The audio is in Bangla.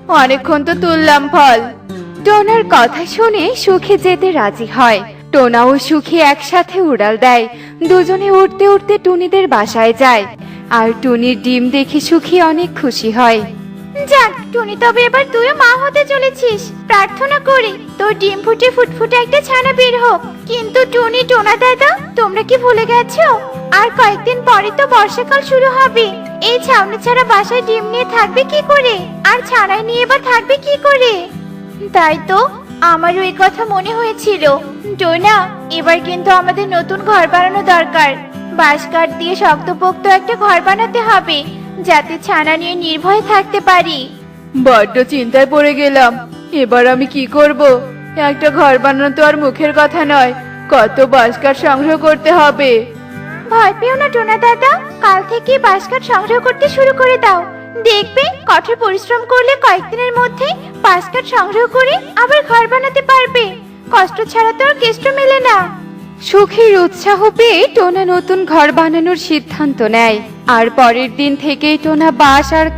অনেকক্ষণ তো তুললাম ফল। টোনার কথা শুনে সুখী যেতে রাজি হয়। টোনা ও সুখী একসাথে উড়াল দেয়। দুজনে উড়তে উড়তে টুনিদের বাসায় যায়। আর টুনির ডিম দেখে সুখী অনেক খুশি হয়। যাক টুনি, তবে এবার তুইও মা হতে চলেছিস। প্রার্থনা করি তোর ডিম ফুটে ফুটফুটে একটা ছানা বের হোক। কিন্তু টুনি, টোনা দাদা, তোমরা কি ভুলে গেছো? আর কয়েকদিন পরে তো বর্ষাকাল শুরু হবে। এই ছাউনি ছাড়া বাসায় ডিম নিয়ে থাকবে কি করে? আর ছানায় নিয়ে বা থাকবে কি করে? তাই তো, আমারও এই কথা মনে হয়েছিল। টোনা, এবার কিন্তু আমাদের নতুন ঘর বানানো দরকার। বাঁশ কাঠ দিয়ে শক্তপোক্ত একটা ঘর বানাতে হবে, যাতে ছানা নিয়ে নির্ভয়ে থাকতে পারি। বড্ড চিন্তায় পড়ে গেলাম। এবার আমি কি করব? একটা ঘর বানানো তো আর মুখের কথা নয়, কত বাঁশ কাঠ সংগ্রহ করতে হবে। ভয় পেও না টোনা দাদা, কাল থেকে বাঁশ কাঠ সংগ্রহ করতে শুরু করে দাও। দেখবে কঠোর পরিশ্রম করলে কয়েকদিনের মধ্যে বাঁশ কাঠ সংগ্রহ করে আবার ঘর বানাতে পারবে। কষ্ট ছাড়া তো আর কেষ্ট মেলে না। সুখীর উৎসাহ পেয়ে টোনা নতুন ঘর বানানোর সিদ্ধান্ত নেয়। আর পরের দিন থেকেই টোনা বাঁশ আর